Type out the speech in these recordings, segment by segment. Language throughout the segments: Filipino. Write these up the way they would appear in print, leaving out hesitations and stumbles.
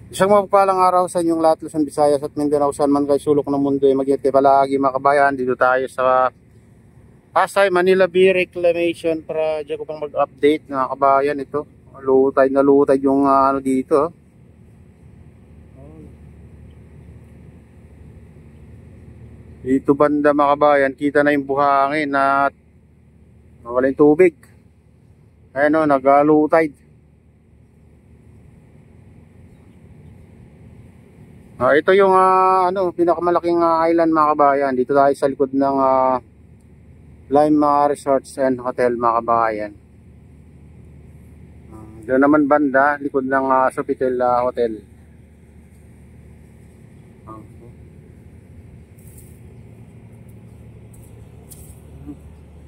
Isang mapagpalang araw sa inyong lahat, Luzon, Visayas at Mindanao, saan man kayo sulok ng mundo. Mag-ingat kayo palagi mga kabayan. Dito tayo sa Pasay, Manila Bay Reclamation Project upang mag-update mga kabayan. Ito, lutay na lutay yung ano dito. Dito banda mga kabayan, kita na yung buhangin at wala yung tubig. Ayan o, nag-lutay. Ito yung pinakamalaking island mga kabayan. Dito tayo sa likod ng Lime Resorts and Hotel mga kabayan. Doon naman banda, likod ng Sofitel Hotel.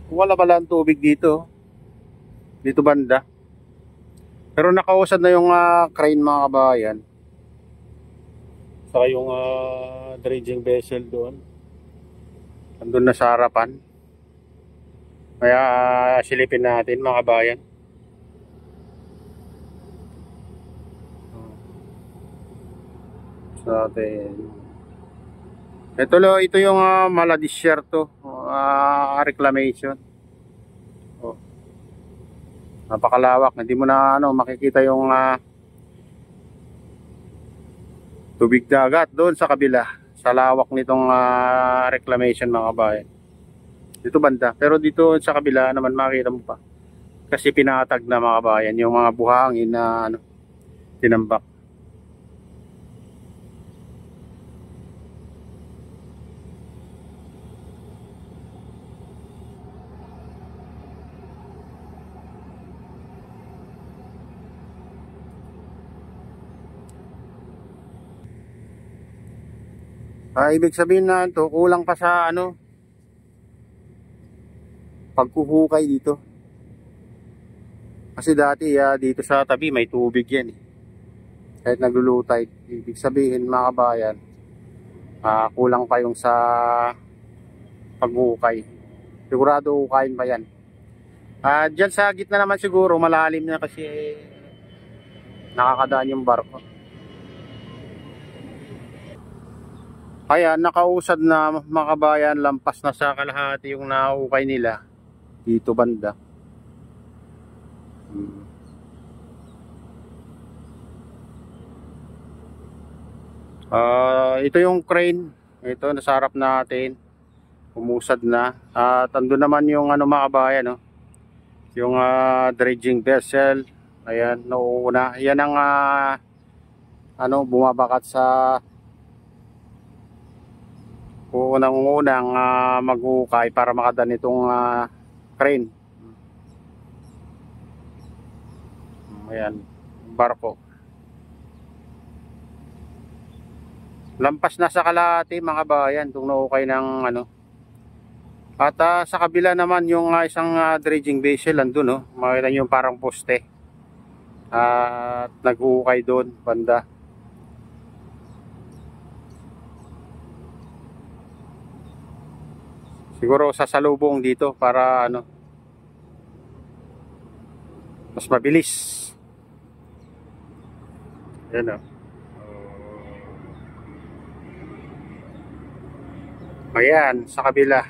Wala pala ang tubig dito. Dito banda. Pero nakausad na yung crane mga kabayan. Saka yung dredging vessel doon. Andun na sa harapan. Kaya silipin natin mga kabayan. Sa atin. Ito yung Maladisierto reclamation. Oh. Napakalawak. Hindi mo na makikita yung tubig dagat doon sa kabila. Sa lawak nitong reclamation mga kabayan. Dito banda. Pero dito sa kabila naman makikita mo pa. Kasi pinatag na mga kabayan yung mga buhangin na tinambak. Ibig sabihin na ito, kulang pa sa pagkuhukay dito. Kasi dati dito sa tabi may tubig yan eh. Kahit naglulutay, ibig sabihin mga kabayan, kulang pa yung sa paghuhukay. Sigurado hukayin pa yan. Dyan sa gitna naman siguro malalim na kasi nakakadaan yung barko. Kaya nakausad na mga kabayan, lampas na sa kalahati yung nahuhukay nila dito banda. Ito yung crane. Ito nasa harap natin. Umusad na. At andun naman yung mga kabayan, yung dredging vessel. Ayan, nauuna. Yan ang bumabakat sa unang maghukay para makadaan itong crane. Ayan, barko. Lampas na sa kalahati mga bayan itong nahukay ng At sa kabila naman yung isang dredging vessel andun, makita nyo yung parang poste. At naghukay doon banda. Siguro sasalubong dito para mas mabilis. Yan Ayan, sa kabila.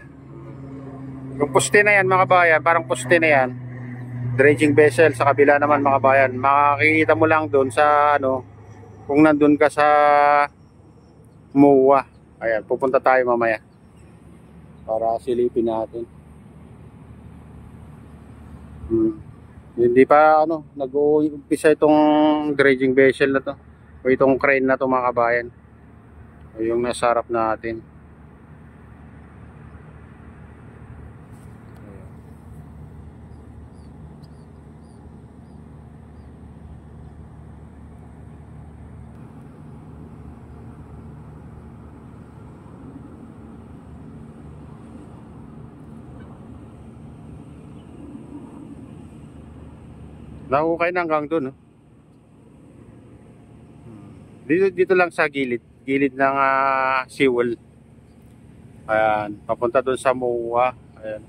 Yung poste na yan mga kabayan, parang poste na yan. Dredging vessel sa kabila naman mga kabayan. Makikita mo lang doon sa kung nandun ka sa MOA. Ayan, pupunta tayo mamaya para silipin natin. Hindi pa nag-uumpisa itong dredging vessel na to o itong crane na to mga kabayan. Yung nasa harap natin. Nahukay na hanggang doon. Dito lang sa gilid ng seawall. Ayan, papunta doon sa MOA. Ayan.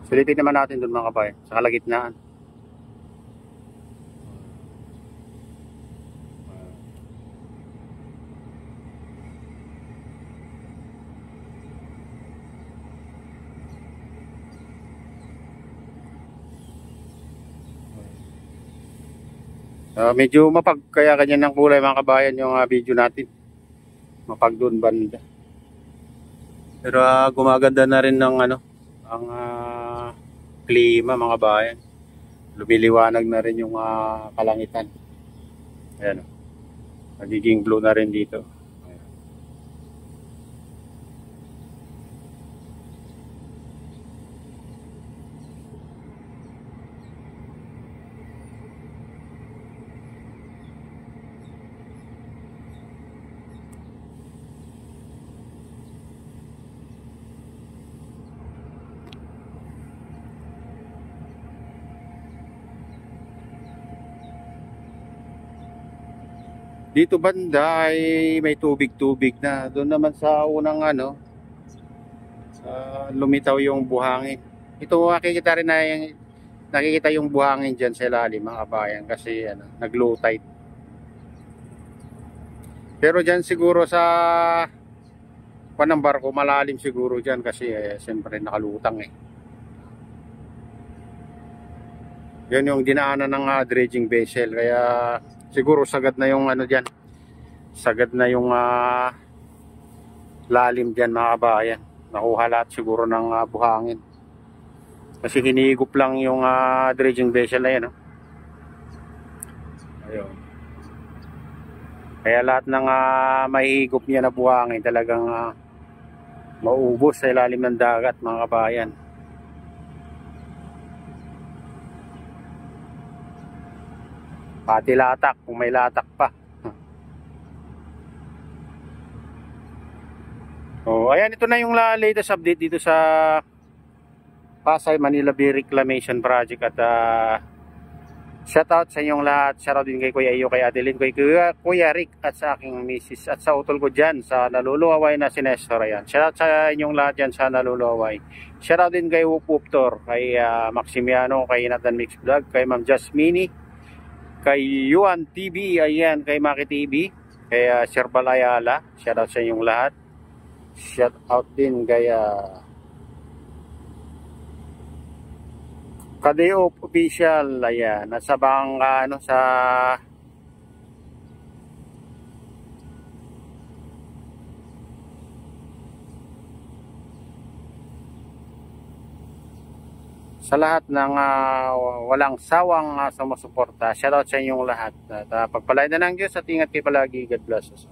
Silipin naman natin doon mga kabayan, sa kalagitnaan. Medyo mapag, kaya ganyan ng kulay mga kabayan yung video natin. Mapag doon banda. Pero gumaganda na rin ng ano, ang klima mga kabayan. Lumiliwanag na rin yung kalangitan. Ayan, nagiging blue na rin dito. Dito banda ay may tubig-tubig na. Doon naman sa unang ano, lumitaw yung buhangin. Ito nakikita rin na yung, nakikita yung buhangin dyan sa ilalim mga kabayan kasi ano, nag-low tide. Pero dyan siguro sa panang barko malalim siguro dyan kasi siyempre nakalutang eh. Yan yung dinaanan ng dredging vessel kaya siguro sagad na yung ano dyan. Sagad na yung lalim dyan mga kabayan. Nakuha lahat siguro ng buhangin. Kasi hinihigop lang yung dredging vessel na yan. Ayun. Kaya lahat ng mahihigop niya na buhangin talagang maubos sa ilalim ng dagat mga kabayan. Pati latak kung may latak pa. Oh, ayan, ito na yung latest update dito sa Pasay Manila Bay Reclamation Project at shout out sa inyong lahat. Shout out din kay Kuya Iyo, kay Adeline, kay Kuya Rick at sa aking misis at sa utol ko dyan sa naluluwaway na si Nestor. Ayan. Shout out sa inyong lahat dyan sa naluluwaway. Shout out din kay Wup Wuptor, kay Maximiano, kay Nathan Mix Vlog, kay Ma'am Jasmine, kay Yuan TV, ayan, kay Maki TV, kay Sir Balayala. Shout out sa inyong lahat. Shout out din kay Kadeo Official, ayan, nasa bang ano sa lahat ng walang sawang sumusuporta. Shout out sa inyong lahat. At pagpalain na ng Diyos at ingat kayo palagi. God bless us.